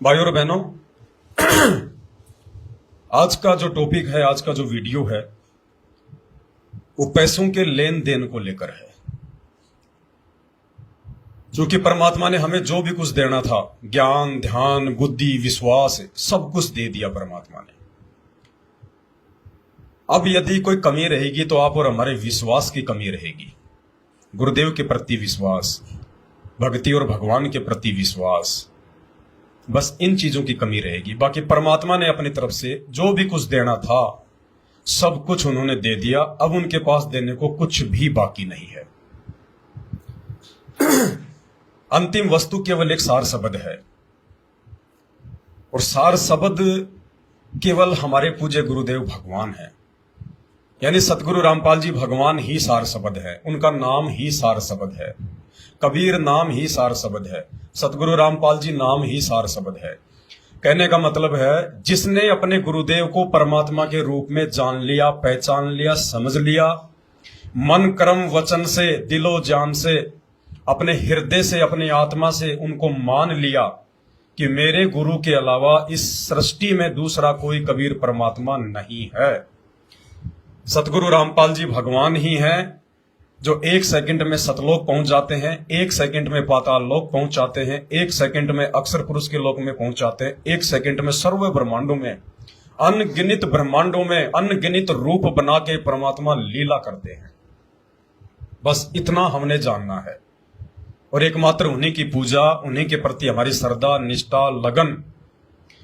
भाइयों और बहनों, आज का जो टॉपिक है, आज का जो वीडियो है, वो पैसों के लेन देन को लेकर है। क्योंकि परमात्मा ने हमें जो भी कुछ देना था, ज्ञान, ध्यान, बुद्धि, विश्वास, सब कुछ दे दिया परमात्मा ने। अब यदि कोई कमी रहेगी तो आप और हमारे विश्वास की कमी रहेगी। गुरुदेव के प्रति विश्वास, भक्ति और भगवान के प्रति विश्वास, बस इन चीजों की कमी रहेगी। बाकी परमात्मा ने अपनी तरफ से जो भी कुछ देना था सब कुछ उन्होंने दे दिया। अब उनके पास देने को कुछ भी बाकी नहीं है। अंतिम वस्तु केवल एक सार शब्द है, और सार शब्द केवल हमारे पूज्य गुरुदेव भगवान है। यानी सतगुरु रामपाल जी भगवान ही सार शब्द है, उनका नाम ही सार शब्द है। कबीर नाम ही सार शब्द है, सतगुरु रामपाल जी नाम ही सार शब्द है। कहने का मतलब है, जिसने अपने गुरुदेव को परमात्मा के रूप में जान लिया, पहचान लिया, समझ लिया, मन कर्म वचन से, दिलो जान से, अपने हृदय से, अपनी आत्मा से उनको मान लिया कि मेरे गुरु के अलावा इस सृष्टि में दूसरा कोई कबीर परमात्मा नहीं है। सतगुरु रामपाल जी भगवान ही हैं, जो एक सेकंड में सतलोक पहुंच जाते हैं, एक सेकंड में पाताल लोक पहुंच जाते हैं, एक सेकंड में अक्षर पुरुष के लोक में पहुंच जाते हैं, एक सेकंड में सर्व ब्रह्मांडों में, अनगिनित ब्रह्मांडों में अनगिनित रूप बना के परमात्मा लीला करते हैं। बस इतना हमने जानना है, और एकमात्र उन्हीं की पूजा, उन्हीं के प्रति हमारी श्रद्धा, निष्ठा, लगन,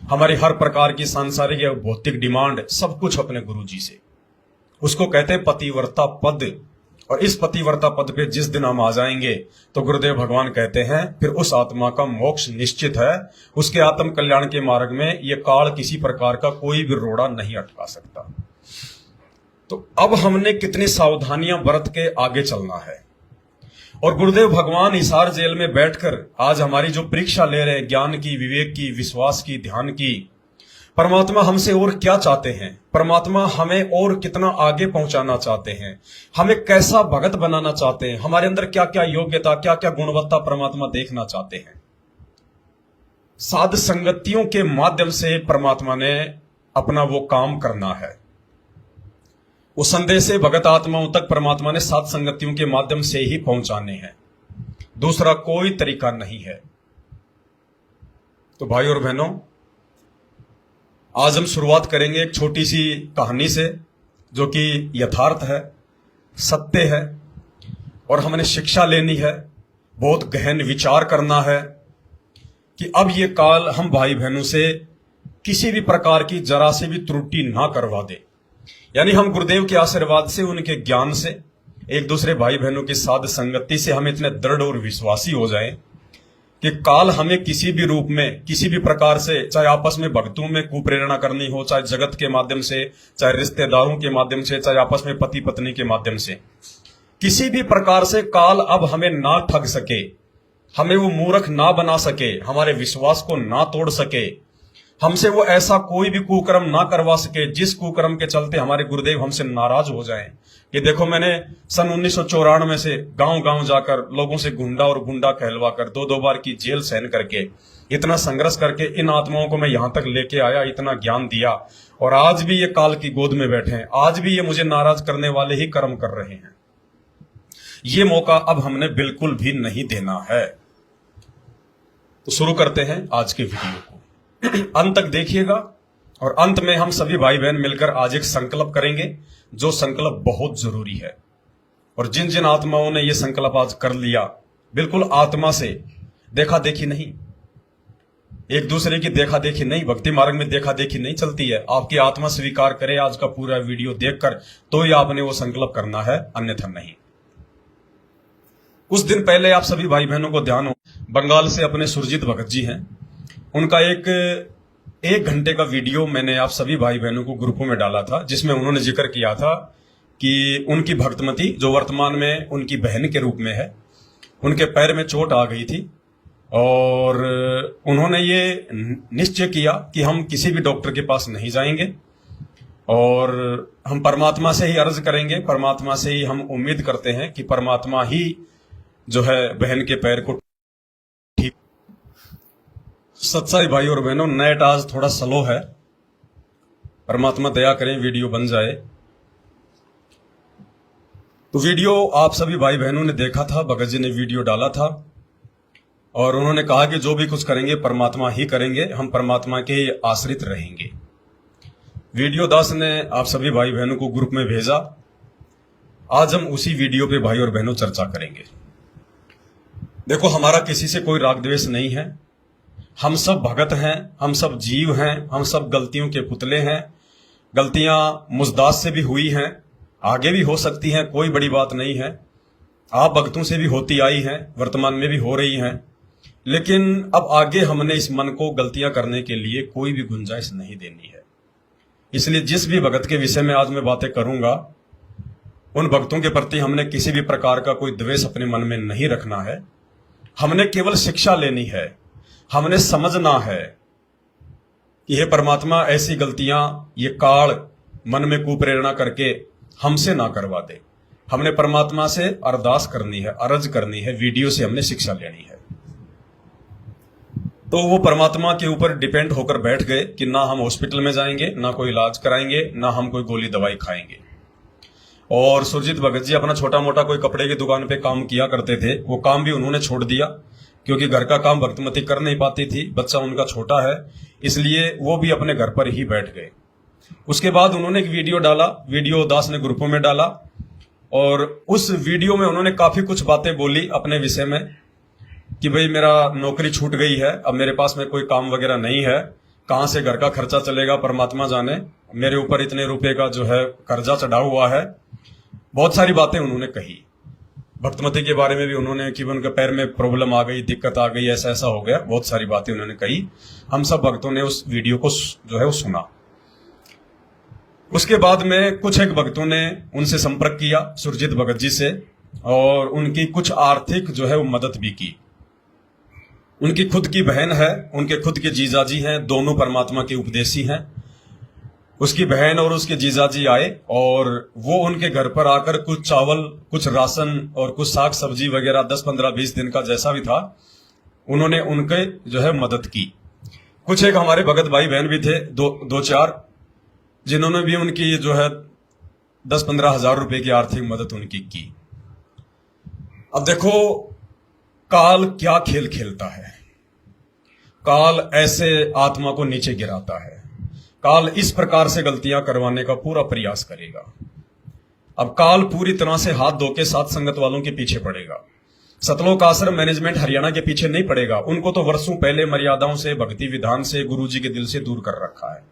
हमारी हर प्रकार की सांसारिक या भौतिक डिमांड, सब कुछ अपने गुरु जी से। उसको कहते हैं पतिव्रता पद। और इस पतिव्रता पद पे जिस दिन हम आ जाएंगे तो गुरुदेव भगवान कहते हैं फिर उस आत्मा का मोक्ष निश्चित है। उसके आत्म कल्याण के मार्ग में ये काल किसी प्रकार का कोई भी रोड़ा नहीं अटका सकता। तो अब हमने कितनी सावधानियां बरत के आगे चलना है। और गुरुदेव भगवान हिसार जेल में बैठकर आज हमारी जो परीक्षा ले रहे हैं, ज्ञान की, विवेक की, विश्वास की, ध्यान की, परमात्मा हमसे और क्या चाहते हैं, परमात्मा हमें और कितना आगे पहुंचाना चाहते हैं, हमें कैसा भगत बनाना चाहते हैं, हमारे अंदर क्या क्या योग्यता, क्या क्या गुणवत्ता परमात्मा देखना चाहते हैं। साध संगतियों के माध्यम से परमात्मा ने अपना वो काम करना है। वो संदेश भगत आत्माओं तक परमात्मा ने साध संगतियों के माध्यम से ही पहुंचाने हैं, दूसरा कोई तरीका नहीं है। तो भाई और बहनों, आज हम शुरुआत करेंगे एक छोटी सी कहानी से, जो कि यथार्थ है, सत्य है, और हमने शिक्षा लेनी है, बहुत गहन विचार करना है कि अब ये काल हम भाई बहनों से किसी भी प्रकार की जरा से भी त्रुटि ना करवा दे। यानी हम गुरुदेव के आशीर्वाद से, उनके ज्ञान से, एक दूसरे भाई बहनों की साध संगति से हम इतने दृढ़ और विश्वासी हो जाएं कि काल हमें किसी भी रूप में, किसी भी प्रकार से, चाहे आपस में भक्तों में कुप्रेरणा करनी हो, चाहे जगत के माध्यम से, चाहे रिश्तेदारों के माध्यम से, चाहे आपस में पति पत्नी के माध्यम से, किसी भी प्रकार से काल अब हमें ना ठग सके, हमें वो मूर्ख ना बना सके, हमारे विश्वास को ना तोड़ सके, हमसे वो ऐसा कोई भी कुकर्म ना करवा सके जिस कुकर्म के चलते हमारे गुरुदेव हमसे नाराज हो जाएं। कि देखो, मैंने सन 1994 से गांव गांव जाकर लोगों से गुंडा और गुंडा कहलवा कर 2-2 बार की जेल सहन करके, इतना संघर्ष करके इन आत्माओं को मैं यहां तक लेके आया, इतना ज्ञान दिया, और आज भी ये काल की गोद में बैठे हैं। आज भी ये मुझे नाराज करने वाले ही कर्म कर रहे हैं। ये मौका अब हमने बिल्कुल भी नहीं देना है। तो शुरू करते हैं आज के वीडियो को। अंत तक देखिएगा, और अंत में हम सभी भाई बहन मिलकर आज एक संकल्प करेंगे, जो संकल्प बहुत जरूरी है। और जिन जिन आत्माओं ने यह संकल्प आज कर लिया, बिल्कुल आत्मा से, देखा देखी नहीं, एक दूसरे की देखा देखी नहीं, भक्ति मार्ग में देखा देखी नहीं चलती है। आपकी आत्मा स्वीकार करे आज का पूरा वीडियो देखकर, तो ही आपने वो संकल्प करना है, अन्यथा नहीं। कुछ दिन पहले आप सभी भाई बहनों को ध्यान हो, बंगाल से अपने सुरजीत भगत जी हैं, उनका एक घंटे का वीडियो मैंने आप सभी भाई बहनों को ग्रुपों में डाला था, जिसमें उन्होंने जिक्र किया था कि उनकी भक्तमती, जो वर्तमान में उनकी बहन के रूप में है, उनके पैर में चोट आ गई थी, और उन्होंने ये निश्चय किया कि हम किसी भी डॉक्टर के पास नहीं जाएंगे, और हम परमात्मा से ही अर्ज करेंगे, परमात्मा से ही हम उम्मीद करते हैं कि परमात्मा ही जो है बहन के पैर को सच्चाई भाई और बहनों, नेट आज थोड़ा स्लो है। परमात्मा दया करें वीडियो बन जाए। तो वीडियो आप सभी भाई बहनों ने देखा था, भगत जी ने वीडियो डाला था और उन्होंने कहा कि जो भी कुछ करेंगे परमात्मा ही करेंगे, हम परमात्मा के आश्रित रहेंगे। वीडियो दास ने आप सभी भाई बहनों को ग्रुप में भेजा। आज हम उसी वीडियो पे भाई और बहनों चर्चा करेंगे। देखो, हमारा किसी से कोई राग द्वेष नहीं है। हम सब भगत हैं, हम सब जीव हैं, हम सब गलतियों के पुतले हैं। गलतियां मुजदास से भी हुई हैं, आगे भी हो सकती हैं, कोई बड़ी बात नहीं है। आप भक्तों से भी होती आई हैं, वर्तमान में भी हो रही हैं। लेकिन अब आगे हमने इस मन को गलतियां करने के लिए कोई भी गुंजाइश नहीं देनी है। इसलिए जिस भी भगत के विषय में आज मैं बातें करूंगा, उन भक्तों के प्रति हमने किसी भी प्रकार का कोई द्वेष अपने मन में नहीं रखना है। हमने केवल शिक्षा लेनी है, हमने समझना है कि हे परमात्मा, ऐसी गलतियां ये काल मन में कुप्रेरणा करके हमसे ना करवा दे। हमने परमात्मा से अरदास करनी है, अर्ज करनी है, वीडियो से हमने शिक्षा लेनी है। तो वो परमात्मा के ऊपर डिपेंड होकर बैठ गए कि ना हम हॉस्पिटल में जाएंगे, ना कोई इलाज कराएंगे, ना हम कोई गोली दवाई खाएंगे। और सुरजीत भगत जी अपना छोटा मोटा कोई कपड़े की दुकान पे काम किया करते थे, वो काम भी उन्होंने छोड़ दिया क्योंकि घर का काम भक्तमती कर नहीं पाती थी, बच्चा उनका छोटा है, इसलिए वो भी अपने घर पर ही बैठ गए। उसके बाद उन्होंने एक वीडियो डाला, वीडियो दास ने ग्रुपों में डाला और उस वीडियो में उन्होंने काफी कुछ बातें बोली अपने विषय में कि भाई मेरा नौकरी छूट गई है, अब मेरे पास में कोई काम वगैरह नहीं है, कहां से घर का खर्चा चलेगा परमात्मा जाने, मेरे ऊपर इतने रुपए का जो है कर्जा चढ़ा हुआ है। बहुत सारी बातें उन्होंने कही। भक्तमती के बारे में भी उन्होंने कि उनके पैर में प्रॉब्लम आ गई, दिक्कत आ गई, ऐसा ऐसा हो गया, बहुत सारी बातें उन्होंने कही। हम सब भक्तों ने उस वीडियो को जो है वो सुना। उसके बाद में कुछ एक भक्तों ने उनसे संपर्क किया सुरजीत भगत जी से और उनकी कुछ आर्थिक जो है वो मदद भी की। उनकी खुद की बहन है, उनके खुद के जीजाजी हैं, दोनों परमात्मा के उपदेशी हैं। उसकी बहन और उसके जीजाजी आए और वो उनके घर पर आकर कुछ चावल, कुछ राशन और कुछ साग सब्जी वगैरह 10, 15, 20 दिन का जैसा भी था, उन्होंने उनके जो है मदद की। कुछ एक हमारे भगत भाई बहन भी थे, दो चार, जिन्होंने भी उनकी जो है 10-15 हजार रुपए की आर्थिक मदद उनकी की। अब देखो, काल क्या खेल खेलता है। काल ऐसे आत्मा को नीचे गिराता है। काल इस प्रकार से गलतियां करवाने का पूरा प्रयास करेगा। अब काल पूरी तरह से हाथ धो के साथ संगत वालों के पीछे पड़ेगा। सतलोक आश्रम मैनेजमेंट हरियाणा के पीछे नहीं पड़ेगा। उनको तो वर्षों पहले मर्यादाओं से, भक्ति विधान से, गुरुजी के दिल से दूर कर रखा है।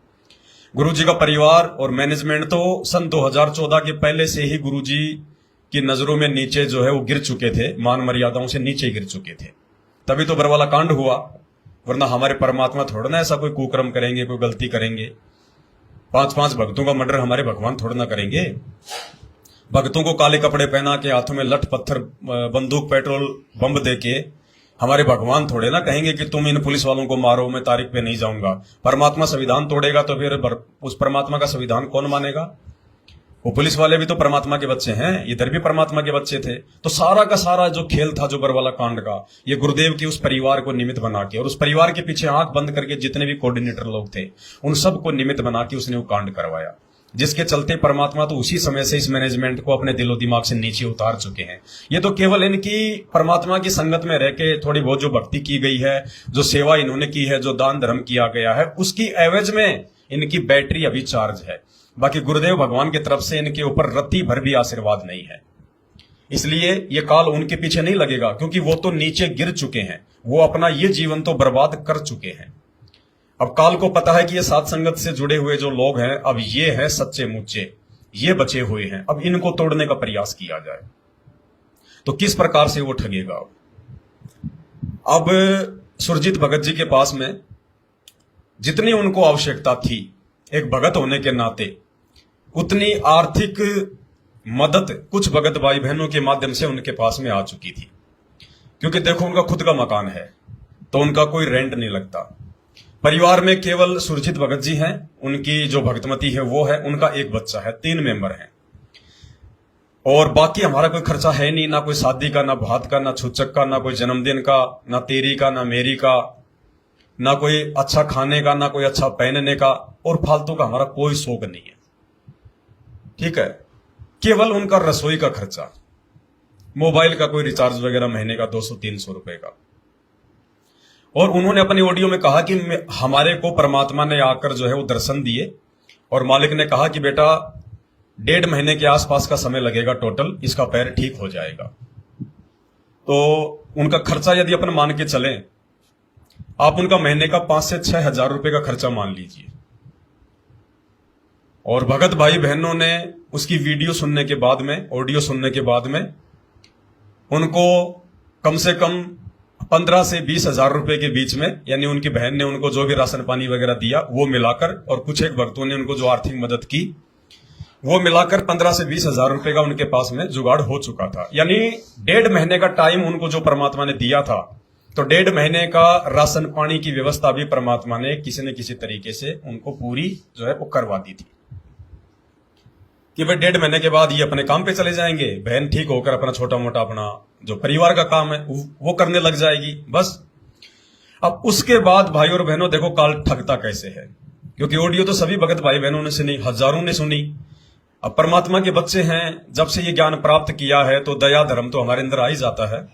गुरुजी का परिवार और मैनेजमेंट तो सन 2014 के पहले से ही गुरुजी की नजरों में नीचे जो है वो गिर चुके थे, मान मर्यादाओं से नीचे गिर चुके थे। तभी तो बरवाला कांड हुआ, वरना हमारे परमात्मा थोड़ा ना ऐसा कोई कुकर्म करेंगे, कोई गलती करेंगे। 5-5 भक्तों का मर्डर हमारे भगवान थोड़ा ना करेंगे। भक्तों को काले कपड़े पहना के, हाथों में लठ पत्थर, बंदूक, पेट्रोल, बम दे के हमारे भगवान थोड़े ना कहेंगे कि तुम इन पुलिस वालों को मारो, मैं तारीख पे नहीं जाऊंगा। परमात्मा संविधान तोड़ेगा तो फिर उस परमात्मा का संविधान कौन मानेगा? वो पुलिस वाले भी तो परमात्मा के बच्चे हैं, इधर भी परमात्मा के बच्चे थे। तो सारा का सारा जो खेल था जो बरवाला कांड का, ये गुरुदेव के उस परिवार को निमित्त बना के और उस परिवार के पीछे आंख बंद करके जितने भी कोऑर्डिनेटर लोग थे, उन सबको निमित्त बना के उसने वो कांड करवाया, जिसके चलते परमात्मा तो उसी समय से इस मैनेजमेंट को अपने दिलो दिमाग से नीचे उतार चुके हैं। ये तो केवल इनकी परमात्मा की संगत में रह के थोड़ी बहुत जो भक्ति की गई है, जो सेवा इन्होंने की है, जो दान धर्म किया गया है, उसकी एवज में इनकी बैटरी अभी चार्ज है। बाकी गुरुदेव भगवान की तरफ से इनके ऊपर रत्ती भर भी आशीर्वाद नहीं है। इसलिए ये काल उनके पीछे नहीं लगेगा, क्योंकि वो तो नीचे गिर चुके हैं, वो अपना ये जीवन तो बर्बाद कर चुके हैं। अब काल को पता है कि ये साथ संगत से जुड़े हुए जो लोग हैं, अब ये हैं सच्चे मुच्चे, ये बचे हुए हैं। अब इनको तोड़ने का प्रयास किया जाए तो किस प्रकार से वो ठगेगा। अब सुरजीत भगत जी के पास में जितनी उनको आवश्यकता थी एक भगत होने के नाते, उतनी आर्थिक मदद कुछ भगत भाई बहनों के माध्यम से उनके पास में आ चुकी थी। क्योंकि देखो, उनका खुद का मकान है तो उनका कोई रेंट नहीं लगता। परिवार में केवल सुरजीत भगत जी हैं, उनकी जो भगतमती है वो है, उनका एक बच्चा है, 3 मेंबर हैं। और बाकी हमारा कोई खर्चा है नहीं, ना कोई शादी का, ना भात का, ना छुचक का, ना कोई जन्मदिन का, ना तेरी का, ना मेरी का। ना कोई अच्छा खाने का, ना कोई अच्छा पहनने का, और फालतू का हमारा कोई शौक नहीं है। ठीक है, केवल उनका रसोई का खर्चा, मोबाइल का कोई रिचार्ज वगैरह महीने का 200-300 रुपए का। और उन्होंने अपनी ऑडियो में कहा कि हमारे को परमात्मा ने आकर जो है वो दर्शन दिए, और मालिक ने कहा कि बेटा 1.5 महीने के आसपास का समय लगेगा टोटल, इसका पैर ठीक हो जाएगा। तो उनका खर्चा यदि अपन मान के चलें, आप उनका महीने का 5 से 6 हजार रुपए का खर्चा मान लीजिए। और भगत भाई बहनों ने उसकी वीडियो सुनने के बाद में, ऑडियो सुनने के बाद में, उनको कम से कम 15 से 20 हजार रुपए के बीच में, यानी उनकी बहन ने उनको जो भी राशन पानी वगैरह दिया वो मिलाकर, और कुछ एक भक्तों ने उनको जो आर्थिक मदद की वो मिलाकर 15 से 20 हजार रुपए का उनके पास में जुगाड़ हो चुका था। यानी 1.5 महीने का टाइम उनको जो परमात्मा ने दिया था, तो 1.5 महीने का राशन पानी की व्यवस्था भी परमात्मा ने किसी न किसी तरीके से उनको पूरी जो है वो करवा दी थी कि भाई 1.5 महीने के बाद ये अपने काम पे चले जाएंगे, बहन ठीक होकर अपना छोटा मोटा अपना जो परिवार का काम है वो करने लग जाएगी, बस। अब उसके बाद भाई और बहनों देखो काल ठगता कैसे है, क्योंकि ऑडियो तो सभी भगत भाई बहनों ने सुनी, हजारों ने सुनी। अब परमात्मा के बच्चे हैं, जब से ये ज्ञान प्राप्त किया है तो दया धर्म तो हमारे अंदर आ ही जाता है।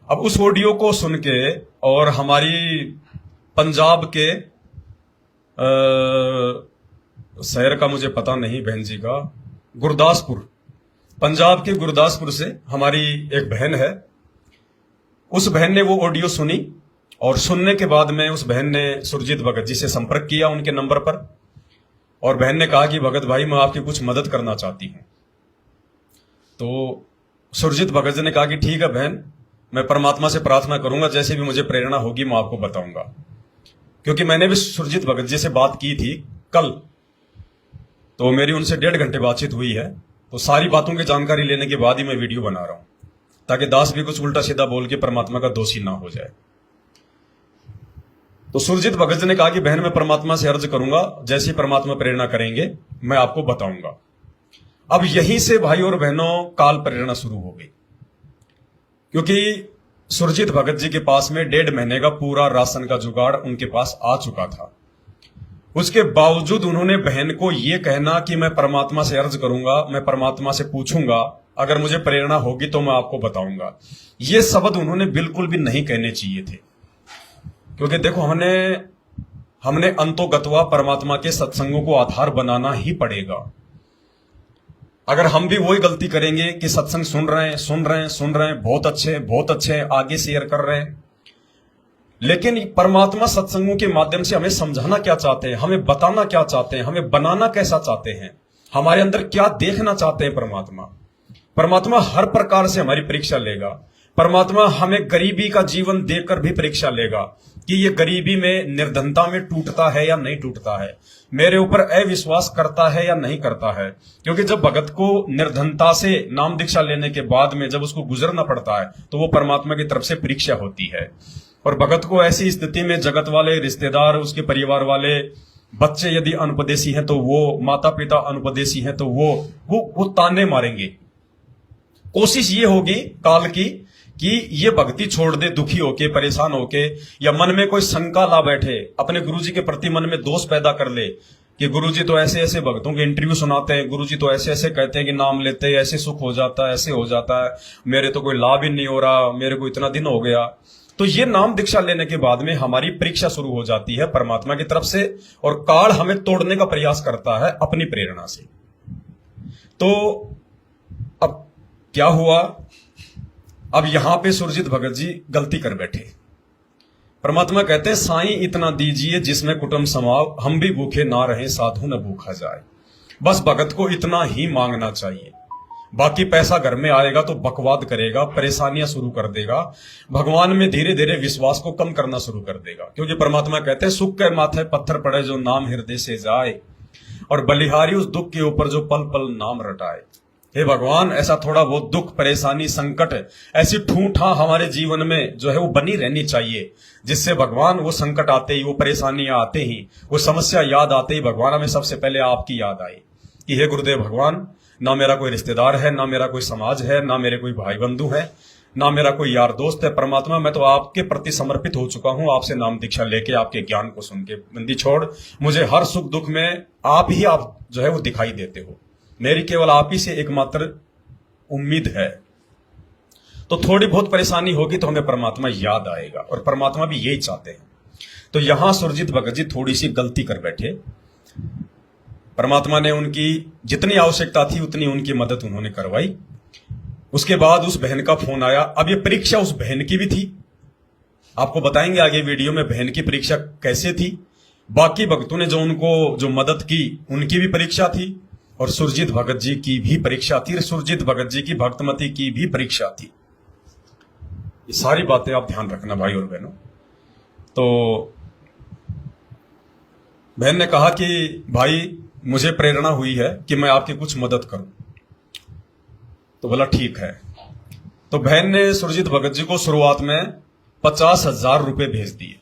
अब उस ऑडियो को सुन के, और हमारी पंजाब के शहर का मुझे पता नहीं बहन जी का, गुरदासपुर, पंजाब के गुरदासपुर से हमारी एक बहन है, उस बहन ने वो ऑडियो सुनी, और सुनने के बाद में उस बहन ने सुरजीत भगत जी से संपर्क किया उनके नंबर पर, और बहन ने कहा कि भगत भाई मैं आपकी कुछ मदद करना चाहती हूं। तो सुरजीत भगत जी ने कहा कि ठीक है बहन, मैं परमात्मा से प्रार्थना करूंगा, जैसे भी मुझे प्रेरणा होगी मैं आपको बताऊंगा। क्योंकि मैंने भी सुरजीत भगत जी से बात की थी कल, तो मेरी उनसे 1.5 घंटे बातचीत हुई है। तो सारी बातों की जानकारी लेने के बाद ही मैं वीडियो बना रहा हूं, ताकि दास भी कुछ उल्टा सीधा बोल के परमात्मा का दोषी ना हो जाए। तो सुरजीत भगत जी ने कहा कि बहन मैं परमात्मा से अर्ज करूंगा, जैसे ही परमात्मा प्रेरणा करेंगे मैं आपको बताऊंगा। अब यहीं से भाई और बहनों काल प्रेरणा शुरू हो गई, क्योंकि सुरजीत भगत जी के पास में 1.5 महीने का पूरा राशन का जुगाड़ उनके पास आ चुका था। उसके बावजूद उन्होंने बहन को यह कहना कि मैं परमात्मा से अर्ज करूंगा, मैं परमात्मा से पूछूंगा, अगर मुझे प्रेरणा होगी तो मैं आपको बताऊंगा। ये शब्द उन्होंने बिल्कुल भी नहीं कहने चाहिए थे, क्योंकि देखो हमने अंतोगत्वा परमात्मा के सत्संगों को आधार बनाना ही पड़ेगा। अगर हम भी वही गलती करेंगे कि सत्संग सुन रहे हैं, बहुत अच्छे, आगे शेयर कर रहे हैं, लेकिन परमात्मा सत्संगों के माध्यम से हमें समझाना क्या चाहते हैं, हमें बताना क्या चाहते हैं, हमें बनाना कैसा चाहते हैं, हमारे अंदर क्या देखना चाहते हैं परमात्मा हर प्रकार से हमारी परीक्षा लेगा। परमात्मा हमें गरीबी का जीवन देकर भी परीक्षा लेगा कि ये गरीबी में, निर्धनता में टूटता है या नहीं टूटता है, मेरे ऊपर अविश्वास करता है या नहीं करता है। क्योंकि जब भगत को निर्धनता से नाम दीक्षा लेने के बाद में जब उसको गुजरना पड़ता है, तो वो परमात्मा की तरफ से परीक्षा होती है। और भगत को ऐसी स्थिति में जगत वाले, रिश्तेदार, उसके परिवार वाले, बच्चे यदि अनुपदेशी हैं तो वो, माता पिता अनुपदेशी हैं तो वो ताने मारेंगे। कोशिश ये होगी काल की कि ये भक्ति छोड़ दे, दुखी होके, परेशान होके, या मन में कोई शंका ला बैठे, अपने गुरुजी के प्रति मन में दोष पैदा कर ले कि गुरुजी तो ऐसे ऐसे भक्तों के इंटरव्यू सुनाते हैं, गुरुजी तो ऐसे ऐसे कहते हैं कि नाम लेते हैं ऐसे सुख हो जाता है, ऐसे हो जाता है, मेरे तो कोई लाभ ही नहीं हो रहा, मेरे को इतना दिन हो गया। तो ये नाम दीक्षा लेने के बाद में हमारी परीक्षा शुरू हो जाती है परमात्मा की तरफ से, और काल हमें तोड़ने का प्रयास करता है अपनी प्रेरणा से। तो अब क्या हुआ, अब यहां पे सुरजीत भगत जी गलती कर बैठे। परमात्मा कहते हैं साईं इतना दीजिए जिसमें कुटुंब समाव, हम भी भूखे ना रहे साधु न भूखा जाए। बस भगत को इतना ही मांगना चाहिए, बाकी पैसा घर में आएगा तो बकवाद करेगा, परेशानियां शुरू कर देगा, भगवान में धीरे धीरे विश्वास को कम करना शुरू कर देगा। क्योंकि परमात्मा कहते हैं सुख के माथे पत्थर पड़े जो नाम हृदय से जाए, और बलिहारी उस दुख के ऊपर जो पल पल नाम रटाए। हे भगवान, ऐसा थोड़ा बहुत दुख, परेशानी, संकट, ऐसी ठूठा हमारे जीवन में जो है वो बनी रहनी चाहिए, जिससे भगवान वो संकट आते ही, वो परेशानियां आते ही, वो समस्या याद आते ही भगवान हमें सबसे पहले आपकी याद आई कि हे गुरुदेव भगवान, ना मेरा कोई रिश्तेदार है, ना मेरा कोई समाज है, ना मेरे कोई भाई बंधु है, ना मेरा कोई यार दोस्त है। परमात्मा, मैं तो आपके प्रति समर्पित हो चुका हूं, आपसे नाम दीक्षा लेके, आपके ज्ञान को सुन के। बंदी छोड़, मुझे हर सुख दुख में आप जो है वो दिखाई देते हो। मेरी केवल आप ही से एकमात्र उम्मीद है। तो थोड़ी बहुत परेशानी होगी तो हमें परमात्मा याद आएगा, और परमात्मा भी यही चाहते हैं। तो यहां सुरजीत भगत जी थोड़ी सी गलती कर बैठे। परमात्मा ने उनकी जितनी आवश्यकता थी उतनी उनकी मदद उन्होंने करवाई। उसके बाद उस बहन का फोन आया। अब ये परीक्षा उस बहन की भी थी, आपको बताएंगे आगे वीडियो में बहन की परीक्षा कैसे थी। बाकी भक्तों ने जो मदद की उनकी भी परीक्षा थी, और सुरजीत भगत जी की भी परीक्षा थी, सुरजीत भगत जी की भक्तमती की भी परीक्षा थी। ये सारी बातें आप ध्यान रखना भाई और बहनों। तो बहन ने कहा कि भाई मुझे प्रेरणा हुई है कि मैं आपकी कुछ मदद करूं। तो बोला ठीक है। तो बहन ने सुरजीत भगत जी को शुरुआत में 50,000 रुपए भेज दिए।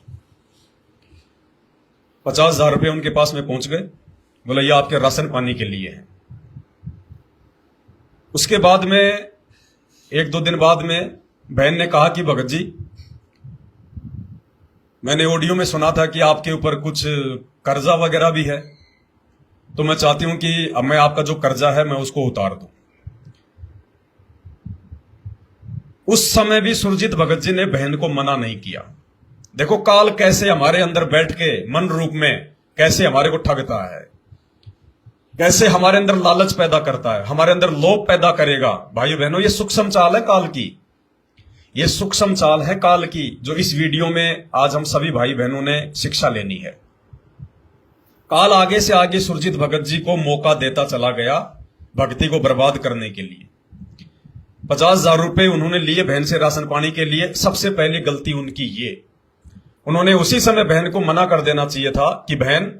50,000 रुपए उनके पास में पहुंच गए। बोला ये आपके राशन पानी के लिए है। उसके बाद में 1-2 दिन बाद में बहन ने कहा कि भगत जी, मैंने ऑडियो में सुना था कि आपके ऊपर कुछ कर्जा वगैरह भी है, तो मैं चाहती हूं कि अब मैं आपका जो कर्जा है मैं उसको उतार दूं। उस समय भी सुरजीत भगत जी ने बहन को मना नहीं किया। देखो काल कैसे हमारे अंदर बैठ के मन रूप में कैसे हमारे को ठगता है, कैसे हमारे अंदर लालच पैदा करता है, हमारे अंदर लोभ पैदा करेगा। भाइयों बहनों, ये सूक्ष्म चाल है काल की, ये सूक्ष्म चाल है काल की, जो इस वीडियो में आज हम सभी भाई बहनों ने शिक्षा लेनी है। काल आगे से आगे सुरजीत भगत जी को मौका देता चला गया भक्ति को बर्बाद करने के लिए। 50,000 रुपए उन्होंने लिए बहन से राशन पानी के लिए। सबसे पहले गलती उनकी ये, उन्होंने उसी समय बहन को मना कर देना चाहिए था कि बहन,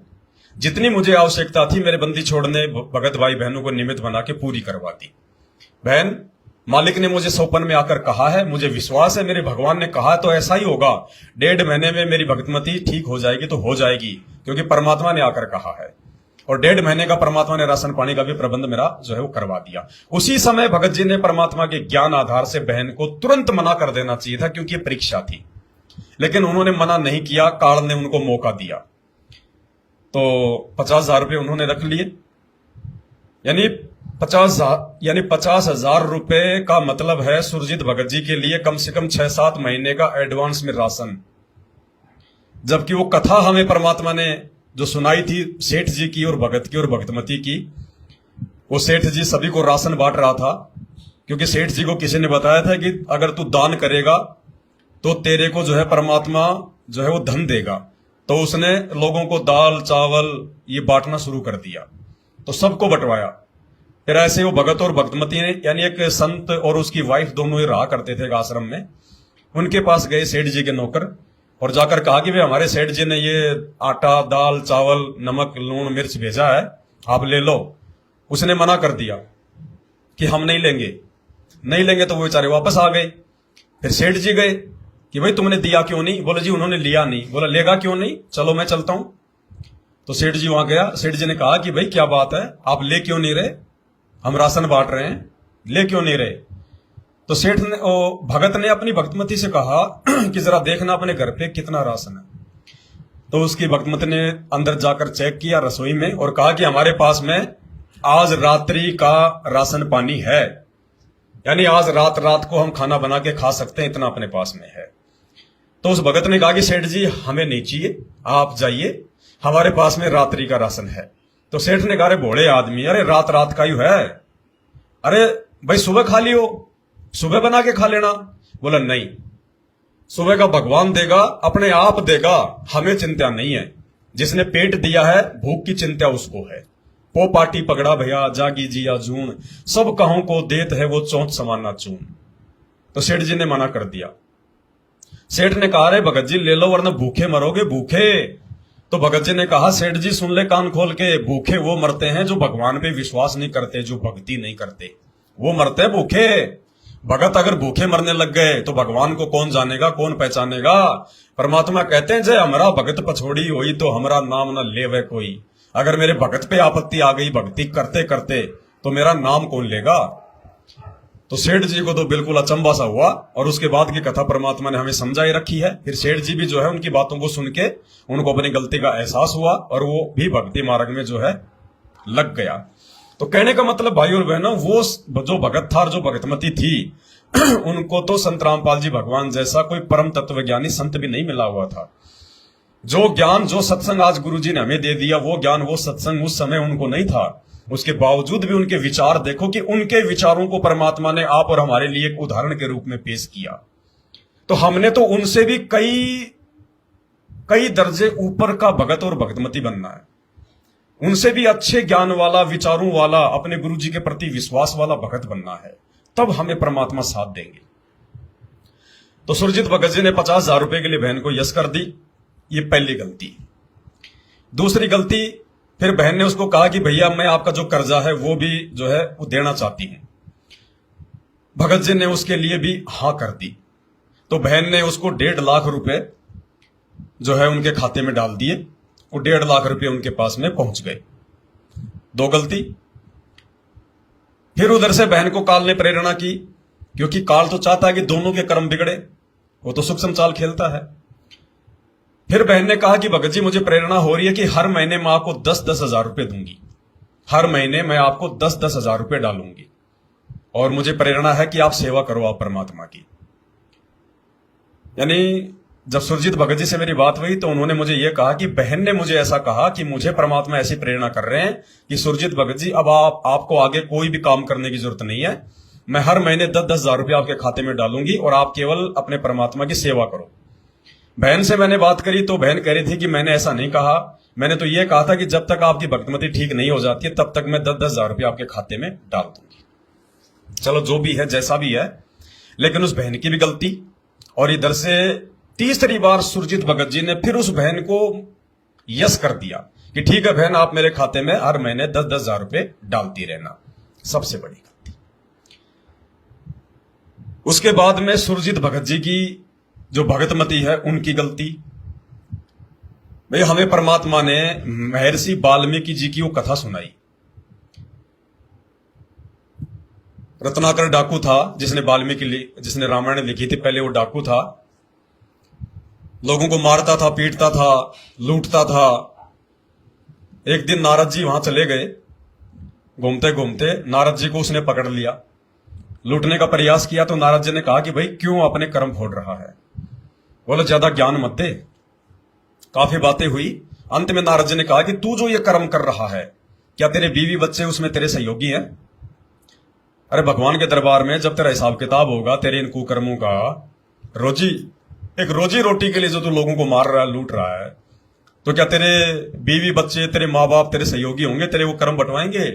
जितनी मुझे आवश्यकता थी मेरे बंदी छोड़ने भगत भाई बहनों को निमित्त बना के पूरी करवा दी। बहन, मालिक ने मुझे सौपन में आकर कहा है, मुझे विश्वास है मेरे भगवान ने कहा तो ऐसा ही होगा। 1.5 महीने में मेरी भक्तमती ठीक हो जाएगी तो हो जाएगी, क्योंकि परमात्मा ने आकर कहा है। और 1.5 महीने का परमात्मा ने राशन पानी का भी प्रबंध मेरा जो है वो करवा दिया। उसी समय भगत जी ने परमात्मा के ज्ञान आधार से बहन को तुरंत मना कर देना चाहिए था, क्योंकि ये परीक्षा थी। लेकिन उन्होंने मना नहीं किया, काल ने उनको मौका दिया। तो 50,000 रुपए उन्होंने रख लिए। यानी 50,000 रुपए का मतलब है सुरजीत भगत जी के लिए कम से कम 6-7 महीने का एडवांस में राशन। जबकि वो कथा हमें परमात्मा ने जो सुनाई थी सेठ जी की और भगत की और भक्तमती की, वो सेठ जी सभी को राशन बांट रहा था, क्योंकि सेठ जी को किसी ने बताया था कि अगर तू दान करेगा तो तेरे को जो है परमात्मा जो है वो धन देगा। तो उसने लोगों को दाल चावल ये बांटना शुरू कर दिया, तो सबको बंटवाया। फिर ऐसे वो भगत और भक्तमती ने, यानी एक संत और उसकी वाइफ दोनों ही रहा करते थे एक आश्रम में, उनके पास गए सेठ जी के नौकर और जाकर कहा कि भाई हमारे सेठ जी ने ये आटा दाल चावल नमक लूण मिर्च भेजा है, आप ले लो। उसने मना कर दिया कि हम नहीं लेंगे। नहीं लेंगे तो वो बेचारे वापस आ गए। फिर सेठ जी गए कि भाई तुमने दिया क्यों नहीं? बोले जी उन्होंने लिया नहीं। बोला लेगा क्यों नहीं? चलो मैं चलता हूं। तो सेठ जी वहां गया। सेठ जी ने कहा कि भाई क्या बात है, आप ले क्यों नहीं रहे? हम राशन बांट रहे हैं, ले क्यों नहीं रहे? तो सेठ ने भगत ने अपनी भक्तमती से कहा कि जरा देखना अपने घर पे कितना राशन है। तो उसकी भक्तमती ने अंदर जाकर चेक किया रसोई में और कहा कि हमारे पास में आज रात्रि का राशन पानी है, यानी आज रात को हम खाना बना के खा सकते हैं, इतना अपने पास में है। तो उस भगत ने कहा कि सेठ जी हमें नहीं चाहिए, आप जाइए, हमारे पास में रात्रि का राशन है। तो सेठ ने कहा अरे भोले आदमी, अरे रात का ही है, अरे भाई सुबह खा लियो, सुबह बना के खा लेना। बोला नहीं, सुबह का भगवान देगा, अपने आप देगा, हमें चिंता नहीं है। जिसने पेट दिया है भूख की चिंता उसको है। पो पाटी पगड़ा भैया जागी जिया जून, सब कहों को देत है वो चौंच समाना चून। तो सेठ जी ने मना कर दिया। सेठ ने कहा अरे भगत जी ले लो वरना भूखे मरोगे भूखे। तो भगत जी ने कहा सेठ जी सुन ले कान खोल के, भूखे वो मरते हैं जो भगवान पे विश्वास नहीं करते, जो भक्ति नहीं करते, वो मरते हैं भूखे। भगत अगर भूखे मरने लग गए तो भगवान को कौन जानेगा, कौन पहचानेगा? परमात्मा कहते हैं जय हमारा भगत पछोड़ी हुई तो हमारा नाम न लेवे कोई। अगर मेरे भगत पे आपत्ति आ गई भक्ति करते करते तो मेरा नाम कौन लेगा? तो सेठ जी को तो बिल्कुल अचंभा सा हुआ, और उसके बाद की कथा परमात्मा ने हमें समझाई रखी है। फिर सेठ जी भी जो है उनकी बातों को सुन के उनको अपनी गलती का एहसास हुआ, और वो भी भक्ति मार्ग में जो है लग गया। तो कहने का मतलब भाई और बहनों, वो जो भगत था और जो भगतमती थी उनको तो संत रामपाल जी भगवान जैसा कोई परम तत्वज्ञानी संत भी नहीं मिला हुआ था। जो ज्ञान, जो सत्संग आज गुरु जी ने हमें दे दिया, वो ज्ञान, वो सत्संग उस समय उनको नहीं था। उसके बावजूद भी उनके विचार देखो कि उनके विचारों को परमात्मा ने आप और हमारे लिए एक उदाहरण के रूप में पेश किया। तो हमने तो उनसे भी कई दर्जे ऊपर का भगत और भगतमती बनना है। उनसे भी अच्छे ज्ञान वाला, विचारों वाला, अपने गुरु जी के प्रति विश्वास वाला भगत बनना है, तब हमें परमात्मा साथ देंगे। तो सुरजीत भगत जी ने 50,000 रुपए के लिए बहन को यस कर दी, ये पहली गलती। दूसरी गलती, फिर बहन ने उसको कहा कि भैया मैं आपका जो कर्जा है वो भी जो है वो देना चाहती हूं। भगत जी ने उसके लिए भी हां कर दी। तो बहन ने उसको 1.5 लाख रुपए जो है उनके खाते में डाल दिए। वो 1.5 लाख रुपए उनके पास में पहुंच गए। 2 गलती। फिर उधर से बहन को काल ने प्रेरणा की, क्योंकि काल तो चाहता है कि दोनों के कर्म बिगड़े, वो तो सूक्ष्म चाल खेलता है। फिर बहन ने कहा कि भगत जी मुझे प्रेरणा हो रही है कि हर महीने मैं आपको 10-10 हजार रुपए दूंगी, हर महीने मैं आपको 10-10 हजार रुपए डालूंगी, और मुझे प्रेरणा है कि आप सेवा करो आप परमात्मा की। यानी जब सुरजीत भगत जी से मेरी बात हुई तो उन्होंने मुझे यह कहा कि बहन ने मुझे ऐसा कहा कि मुझे परमात्मा ऐसी प्रेरणा कर रहे हैं कि सुरजीत भगत जी अब आपको आगे कोई भी काम करने की जरूरत नहीं है, मैं हर महीने 10-10 हजार रुपए आपके खाते में डालूंगी और आप केवल अपने परमात्मा की सेवा करो। बहन से मैंने बात करी तो बहन कह रही थी कि मैंने ऐसा नहीं कहा, मैंने तो यह कहा था कि जब तक आपकी भक्तिमती ठीक नहीं हो जाती है तब तक मैं 10-10 हजार रुपये आपके खाते में डाल दूंगी। चलो जो भी है, जैसा भी है, लेकिन उस बहन की भी गलती। और इधर से तीसरी बार सुरजीत भगत जी ने फिर उस बहन को यस कर दिया कि ठीक है बहन, आप मेरे खाते में हर महीने 10-10 हजार रुपये डालती रहना। सबसे बड़ी गलती। उसके बाद में सुरजीत भगत जी की जो भगतमती है उनकी गलती। भाई हमें परमात्मा ने महर्षि वाल्मीकि जी की वो कथा सुनाई। रत्नाकर डाकू था जिसने रामायण लिखी थी, पहले वो डाकू था, लोगों को मारता था, पीटता था, लूटता था। एक दिन नारद जी वहां चले गए, घूमते घूमते नारद जी को उसने पकड़ लिया, लूटने का प्रयास किया। तो नारद जी ने कहा कि भाई क्यों अपने कर्म फोड़ रहा है, बोले ज्यादा ज्ञान मत दे। काफी बातें हुई, अंत में नारद जी ने कहा कि तू जो ये कर्म कर रहा है, क्या तेरे बीवी बच्चे उसमें तेरे सहयोगी हैं? अरे भगवान के दरबार में जब तेरा हिसाब किताब होगा तेरे इन कुकर्मों का, रोजी रोटी के लिए जो तू लोगों को मार रहा है, लूट रहा है, तो क्या तेरे बीवी बच्चे, तेरे माँ बाप तेरे सहयोगी होंगे? तेरे वो कर्म बंटवाएंगे?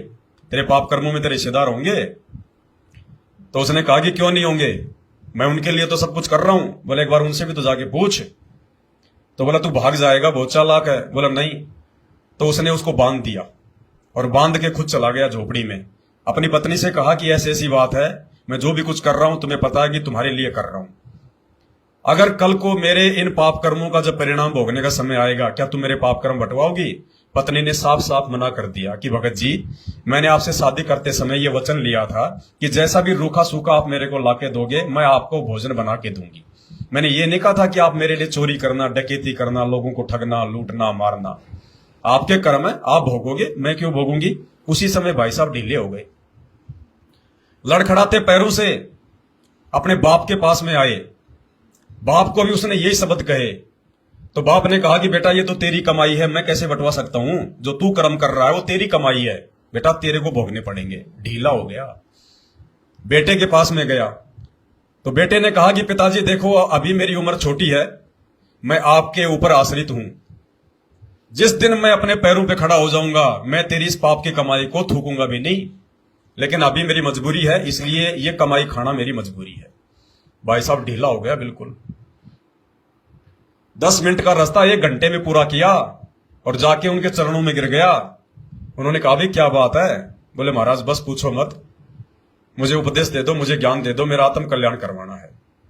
तेरे पाप कर्मों में तेरे रिश्तेदार होंगे? तो उसने कहा कि क्यों नहीं होंगे, मैं उनके लिए तो सब कुछ कर रहा हूं। बोले एक बार उनसे भी तो जाके पूछ। तो बोला तू भाग जाएगा, बहुत चालाक है। बोला नहीं। तो उसने उसको बांध दिया और बांध के खुद चला गया झोपड़ी में। अपनी पत्नी से कहा कि ऐसी ऐसी बात है, मैं जो भी कुछ कर रहा हूं तुम्हें पता है कि तुम्हारे लिए कर रहा हूं, अगर कल को मेरे इन पाप कर्मों का जब परिणाम भोगने का समय आएगा, क्या तुम मेरे पाप कर्म बंटवाओगी? पत्नी ने साफ साफ मना कर दिया कि भगत जी, मैंने आपसे शादी करते समय यह वचन लिया था कि जैसा भी रूखा सूखा आप मेरे को लाके दोगे मैं आपको भोजन बना के दूंगी। मैंने ये नहीं कहा था कि आप मेरे लिए चोरी करना, डकैती करना, लोगों को ठगना, लूटना, मारना। आपके कर्म है, आप भोगोगे, मैं क्यों भोगूंगी? उसी समय भाई साहब ढीले हो गए, लड़खड़ाते पैरों से अपने बाप के पास में आए। बाप को भी उसने यही शब्द कहे। तो बाप ने कहा कि बेटा ये तो तेरी कमाई है, मैं कैसे बंटवा सकता हूं? जो तू कर्म कर रहा है वो तेरी कमाई है, बेटा तेरे को भोगने पड़ेंगे। ढीला हो गया, बेटे के पास में गया। तो बेटे ने कहा कि पिताजी देखो, अभी मेरी उम्र छोटी है, मैं आपके ऊपर आश्रित हूं। जिस दिन मैं अपने पैरों पे खड़ा हो जाऊंगा मैं तेरी इस पाप की कमाई को थूकूंगा भी नहीं, लेकिन अभी मेरी मजबूरी है, इसलिए ये कमाई खाना मेरी मजबूरी है। भाई साहब ढीला हो गया बिल्कुल। 10 मिनट का रास्ता 1 घंटे में पूरा किया और जाके उनके चरणों में गिर गया। उन्होंने कहा भाई क्या बात है? बोले महाराज बस पूछो मत, मुझे उपदेश दे दो, मुझे ज्ञान दे दो, मेरा आत्म कल्याण करवाना है।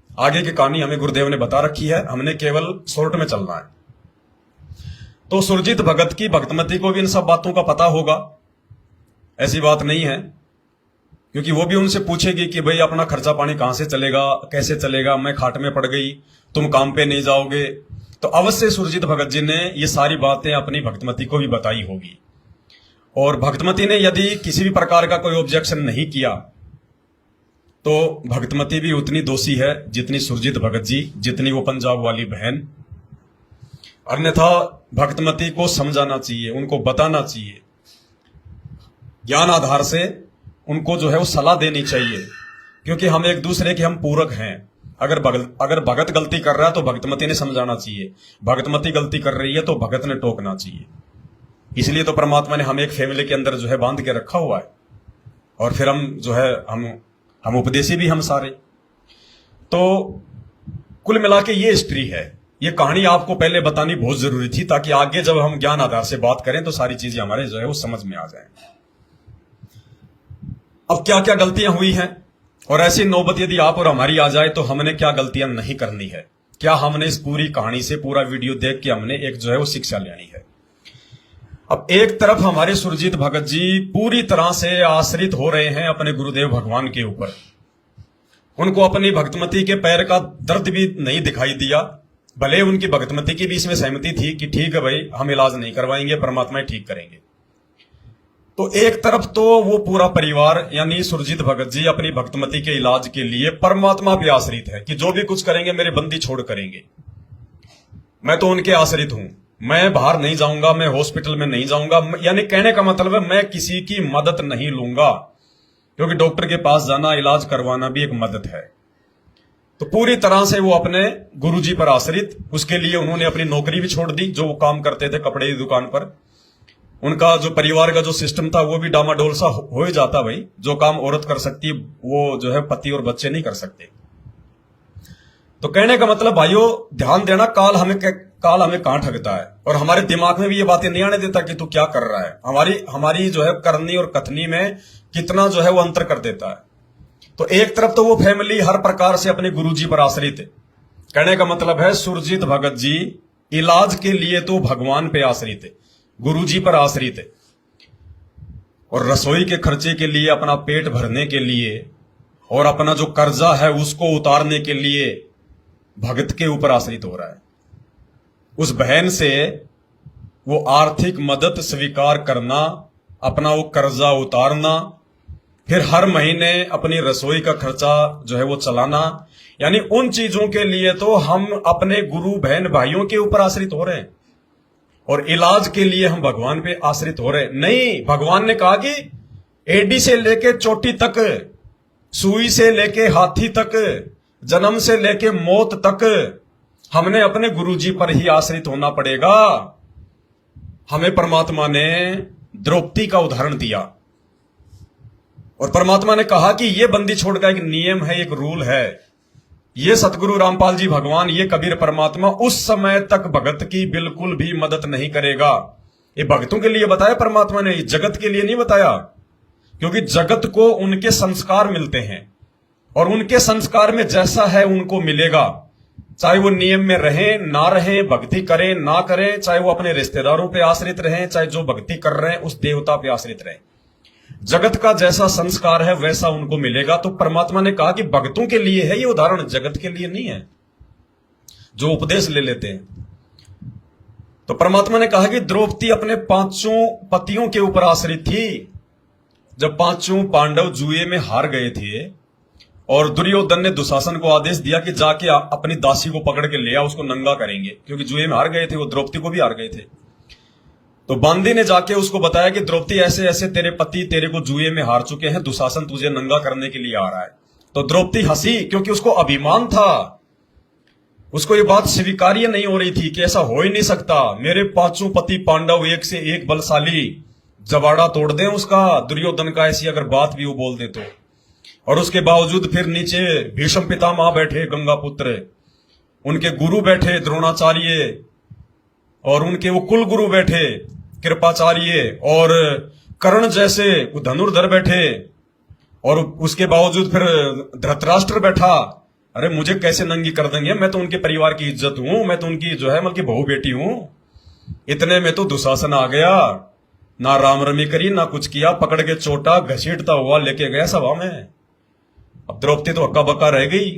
आगे की कहानी हमें गुरुदेव ने बता रखी है, हमने केवल शॉर्ट में चलना है। तो सुरजीत भगत की भक्तमती को भी इन सब बातों का पता होगा, ऐसी बात नहीं है, क्योंकि वो भी उनसे पूछेगी कि भाई अपना खर्चा पानी कहां से चलेगा, कैसे चलेगा, मैं खाट में पड़ गई, तुम काम पे नहीं जाओगे। तो अवश्य सुरजीत भगत जी ने ये सारी बातें अपनी भक्तमती को भी बताई होगी, और भक्तमती ने यदि किसी भी प्रकार का कोई ऑब्जेक्शन नहीं किया तो भक्तमती भी उतनी दोषी है जितनी सुरजीत भगत जी, जितनी वो पंजाब वाली बहन। अन्यथा भक्तमती को समझाना चाहिए, उनको बताना चाहिए, ज्ञान आधार से उनको जो है वो सलाह देनी चाहिए, क्योंकि हम एक दूसरे के हम पूरक हैं। अगर भगत गलती कर रहा है तो भक्तमती ने समझाना चाहिए, भक्तमती गलती कर रही है तो भगत ने टोकना चाहिए। इसलिए तो परमात्मा ने हमें एक फैमिली के अंदर जो है बांध के रखा हुआ है, और फिर हम जो है हम उपदेशी भी हम सारे। तो कुल मिला के ये हिस्ट्री है, ये कहानी आपको पहले बतानी बहुत जरूरी थी, ताकि आगे जब हम ज्ञान आधार से बात करें तो सारी चीजें हमारे जो है वो समझ में आ जाए। अब क्या क्या गलतियां हुई हैं, और ऐसी नौबत यदि आप और हमारी आ जाए तो हमने क्या गलतियां नहीं करनी है, क्या हमने इस पूरी कहानी से, पूरा वीडियो देख के हमने एक जो है वो शिक्षा लेनी है। अब एक तरफ हमारे सुरजीत भगत जी पूरी तरह से आश्रित हो रहे हैं अपने गुरुदेव भगवान के ऊपर। उनको अपनी भक्तमती के पैर का दर्द भी नहीं दिखाई दिया, भले उनकी भक्तमती की भी इसमें सहमति थी कि ठीक है भाई, हम इलाज नहीं करवाएंगे, परमात्मा ही ठीक करेंगे। तो एक तरफ तो वो पूरा परिवार यानी सुरजीत भगत जी अपनी भक्तमती के इलाज के लिए परमात्मा पे आश्रित है कि जो भी कुछ करेंगे मेरे बंदी छोड़ करेंगे, मैं तो उनके आश्रित हूं, मैं बाहर नहीं जाऊंगा, मैं हॉस्पिटल में नहीं जाऊंगा। यानी कहने का मतलब है मैं किसी की मदद नहीं लूंगा, क्योंकि डॉक्टर के पास जाना, इलाज करवाना भी एक मदद है। तो पूरी तरह से वो अपने गुरुजी पर आश्रित, उसके लिए उन्होंने अपनी नौकरी भी छोड़ दी, जो वो काम करते थे कपड़े की दुकान पर। उनका जो परिवार का जो सिस्टम था वो भी डामाडोल सा हो ही जाता भाई, जो काम औरत कर सकती वो जो है पति और बच्चे नहीं कर सकते। तो कहने का मतलब भाइयों ध्यान देना, काल हमें कहां ठगता है, और हमारे दिमाग में भी ये बातें नहीं आने देता कि तू क्या कर रहा है। हमारी जो है करनी और कथनी में कितना जो है वो अंतर कर देता है। तो एक तरफ तो वो फैमिली हर प्रकार से अपने गुरुजी पर आश्रित है, कहने का मतलब है सुरजीत भगत जी इलाज के लिए तो भगवान पे आश्रित है, गुरुजी पर आश्रित है, और रसोई के खर्चे के लिए, अपना पेट भरने के लिए और अपना जो कर्जा है उसको उतारने के लिए भगत के ऊपर आश्रित हो रहा है। उस बहन से वो आर्थिक मदद स्वीकार करना, अपना वो कर्जा उतारना, फिर हर महीने अपनी रसोई का खर्चा जो है वो चलाना, यानी उन चीजों के लिए तो हम अपने गुरु बहन भाइयों के ऊपर आश्रित हो रहे हैं, और इलाज के लिए हम भगवान पे आश्रित हो रहे हैं। नहीं, भगवान ने कहा कि एडी से लेके चोटी तक, सुई से लेके हाथी तक, जन्म से लेके मौत तक हमने अपने गुरुजी पर ही आश्रित होना पड़ेगा। हमें परमात्मा ने द्रौपदी का उदाहरण दिया, और परमात्मा ने कहा कि यह बंदी छोड़ का एक नियम है, एक रूल है। ये सतगुरु रामपाल जी भगवान, ये कबीर परमात्मा उस समय तक भगत की बिल्कुल भी मदद नहीं करेगा। ये भक्तों के लिए बताया परमात्मा ने, जगत के लिए नहीं बताया, क्योंकि जगत को उनके संस्कार मिलते हैं, और उनके संस्कार में जैसा है उनको मिलेगा, चाहे वो नियम में रहें ना रहें, भक्ति करें ना करें, चाहे वो अपने रिश्तेदारों पे आश्रित रहें, चाहे जो भक्ति कर रहे हैं उस देवता पे आश्रित रहें, जगत का जैसा संस्कार है वैसा उनको मिलेगा। तो परमात्मा ने कहा कि भक्तों के लिए है ये उदाहरण, जगत के लिए नहीं है जो उपदेश ले लेते हैं। तो परमात्मा ने कहा कि द्रौपदी अपने पांचों पतियों के ऊपर आश्रित थी। जब पांचों पांडव जुए में हार गए थे और दुर्योधन ने दुशासन को आदेश दिया कि जाके अपनी दासी को पकड़ के ले आ, उसको नंगा करेंगे, क्योंकि जुए में हार गए थे, वो द्रौपदी को भी हार गए थे। तो बांदी ने जाके उसको बताया कि द्रौपदी ऐसे ऐसे तेरे पति तेरे को जुए में हार चुके हैं, दुशासन तुझे नंगा करने के लिए आ रहा है। तो द्रौपदी हंसी, क्योंकि उसको अभिमान था, उसको ये बात स्वीकार्य नहीं हो रही थी कि ऐसा हो ही नहीं सकता, मेरे पांचों पति पांडव एक से एक बलशाली, जबाड़ा तोड़ दें उसका, दुर्योधन का, ऐसी अगर बात भी वो बोल दे तो। और उसके बावजूद फिर नीचे भीष्म पितामह बैठे, गंगा पुत्र, उनके गुरु बैठे द्रोणाचार्य, और उनके वो कुल गुरु बैठे कृपाचार्य, और कर्ण जैसे धनुर्धर बैठे, और उसके बावजूद फिर धृतराष्ट्र बैठा। अरे मुझे कैसे नंगी कर देंगे, मैं तो उनके परिवार की इज्जत हूं, मैं तो उनकी जो है मतलब बहू बेटी हूं। इतने में तो दुशासन आ गया, ना राम रमी करी, ना कुछ किया, पकड़ के चोटा घसीटता हुआ लेके गया सभा में। अब द्रौपदी तो हक्का बक्का रह गई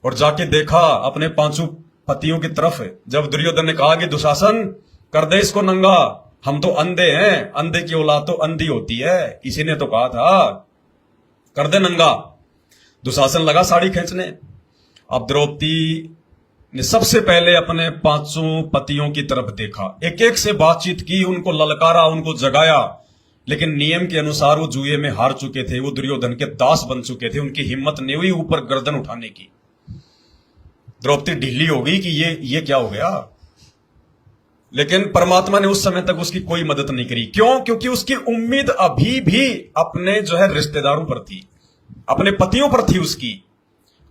और जाके देखा अपने पांचों पतियों की तरफ। जब दुर्योधन ने कहा कि दुशासन कर दे इसको नंगा, हम तो अंधे हैं, अंधे की औलाद तो अंधी होती है, किसी ने तो कहा था कर दे नंगा। दुशासन लगा साड़ी खींचने। अब द्रौपदी ने सबसे पहले अपने पांचों पतियों की तरफ देखा, एक एक से बातचीत की, उनको ललकारा, उनको जगाया, लेकिन नियम के अनुसार वो जुए में हार चुके थे, वो दुर्योधन के दास बन चुके थे, उनकी हिम्मत नहीं हुई ऊपर गर्दन उठाने की। द्रौपदी ढीली हो गई कि ये क्या हो गया। लेकिन परमात्मा ने उस समय तक उसकी कोई मदद नहीं करी। क्यों? क्योंकि उसकी उम्मीद अभी भी अपने जो है रिश्तेदारों पर थी, अपने पतियों पर थी उसकी।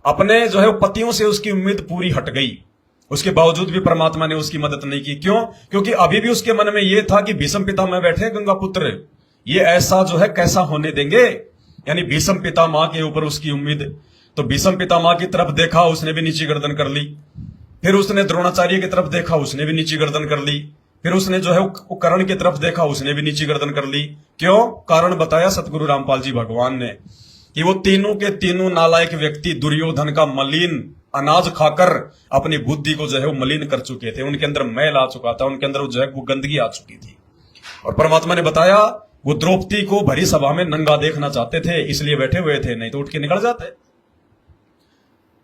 अपने जो है पतियों से उसकी उम्मीद पूरी हट गई। उसके बावजूद भी परमात्मा ने उसकी मदद नहीं की। क्यों? क्योंकि अभी भी उसके मन में यह था कि भीष्म पितामह बैठे गंगा पुत्र, ये ऐसा जो है कैसा होने देंगे। यानी भीष्म पितामह के ऊपर उसकी उम्मीद। तो भीष्म पितामह की तरफ देखा, उसने भी नीची गर्दन कर ली। फिर उसने द्रोणाचार्य की तरफ देखा, उसने भी नीची गर्दन कर ली। फिर उसने जो है कर्ण की तरफ देखा, उसने भी नीची गर्दन कर ली। क्यों? कारण बताया सतगुरु रामपाल जी भगवान ने कि वो तीनों के तीनों नालायक व्यक्ति दुर्योधन का मलिन अनाज खाकर अपनी बुद्धि को जो है वो मलिन कर चुके थे। उनके अंदर मैल आ चुका था, उनके अंदर जो है वो गंदगी आ चुकी थी। और परमात्मा ने बताया वो द्रौपदी को भरी सभा में नंगा देखना चाहते थे, इसलिए बैठे हुए थे, नहीं तो उठ के निकल जाते।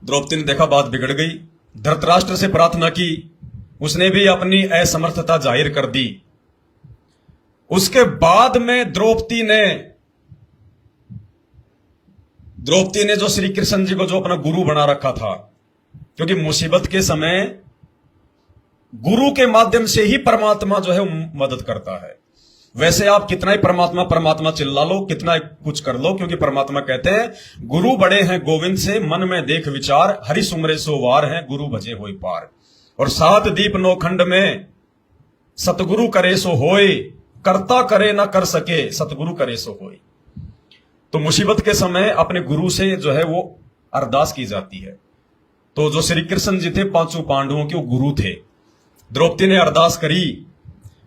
द्रौपदी ने देखा बात बिगड़ गई, धृतराष्ट्र से प्रार्थना की, उसने भी अपनी असमर्थता जाहिर कर दी। उसके बाद में द्रौपदी ने जो श्री कृष्ण जी को जो अपना गुरु बना रखा था, क्योंकि मुसीबत के समय गुरु के माध्यम से ही परमात्मा जो है मदद करता है। वैसे आप कितना ही परमात्मा परमात्मा चिल्ला लो, कितना कुछ कर लो, क्योंकि परमात्मा कहते हैं गुरु बड़े हैं गोविंद से, मन में देख विचार, हरि सुमरे सो वार हैं, गुरु भजे होय पार। और सात दीप नौ खंड में सतगुरु करे सो होय, करता करे ना कर सके, सतगुरु करे सो होय। तो मुसीबत के समय अपने गुरु से जो है वो अरदास की जाती है। तो जो श्री कृष्ण जी थे पांचों पांडवों के वो गुरु थे। द्रौपदी ने अरदास करी।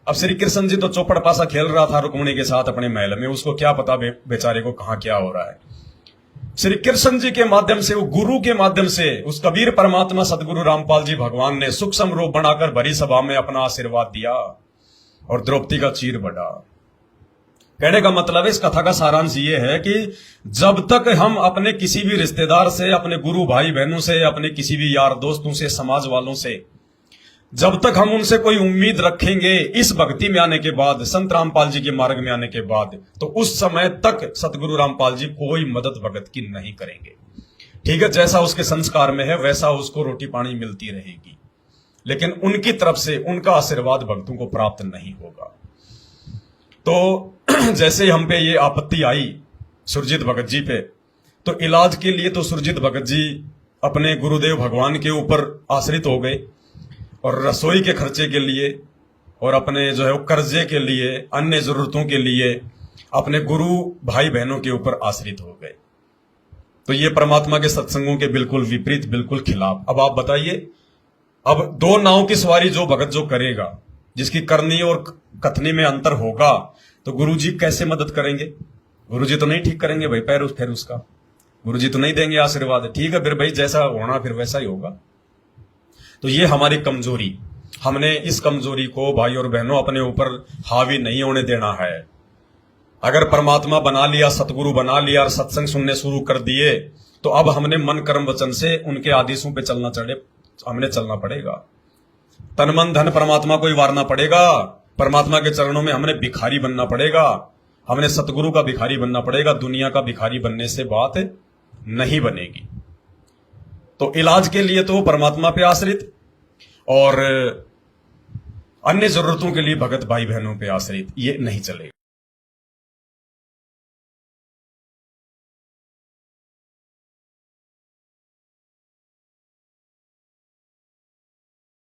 अब श्री कृष्ण जी तो चौपड़ पासा खेल रहा था रुक्मिणी के साथ अपने महल में, उसको क्या पता बेचारे को कहां क्या हो रहा है। श्री कृष्ण जी के माध्यम से, वो गुरु के माध्यम से, उस कबीर परमात्मा सदगुरु रामपाल जी भगवान ने सूक्ष्म रूप बनाकर भरी सभा में अपना आशीर्वाद दिया और द्रौपदी का चीर बढ़ा। कहने का मतलब है, इस कथा का सारांश ये है कि जब तक हम अपने किसी भी रिश्तेदार से, अपने गुरु भाई बहनों से, अपने किसी भी यार दोस्तों से, समाज वालों से, जब तक हम उनसे कोई उम्मीद रखेंगे इस भक्ति में आने के बाद, संत रामपाल जी के मार्ग में आने के बाद, तो उस समय तक सतगुरु रामपाल जी कोई मदद भगत की नहीं करेंगे। ठीक है, जैसा उसके संस्कार में है वैसा उसको रोटी पानी मिलती रहेगी, लेकिन उनकी तरफ से उनका आशीर्वाद भक्तों को प्राप्त नहीं होगा। तो जैसे हम पे ये आपत्ति आई सुरजीत भगत जी पे, तो इलाज के लिए तो सुरजीत भगत जी अपने गुरुदेव भगवान के ऊपर आश्रित हो गए, और रसोई के खर्चे के लिए और अपने जो है वो कर्जे के लिए, अन्य जरूरतों के लिए अपने गुरु भाई बहनों के ऊपर आश्रित हो गए। तो ये परमात्मा के सत्संगों के बिल्कुल विपरीत, बिल्कुल खिलाफ। अब आप बताइए, अब दो नाव की सवारी जो भगत जो करेगा, जिसकी करनी और कथनी में अंतर होगा, तो गुरुजी कैसे मदद करेंगे? गुरुजी तो नहीं ठीक करेंगे भाई पैर फिर उसका, गुरुजी तो नहीं देंगे आशीर्वाद। ठीक है, फिर भाई जैसा होना फिर वैसा ही होगा। तो ये हमारी कमजोरी, हमने इस कमजोरी को भाई और बहनों अपने ऊपर हावी नहीं होने देना है। अगर परमात्मा बना लिया, सतगुरु बना लिया और सत्संग सुनने शुरू कर दिए, तो अब हमने मन कर्म वचन से उनके आदेशों पे हमने चलना पड़ेगा। तन मन धन परमात्मा को ही वारना पड़ेगा। परमात्मा के चरणों में हमने भिखारी बनना पड़ेगा, हमने सतगुरु का भिखारी बनना पड़ेगा। दुनिया का भिखारी बनने से बात नहीं बनेगी। तो इलाज के लिए तो परमात्मा पे आश्रित, और अन्य जरूरतों के लिए भगत भाई बहनों पे आश्रित, ये नहीं चलेगा।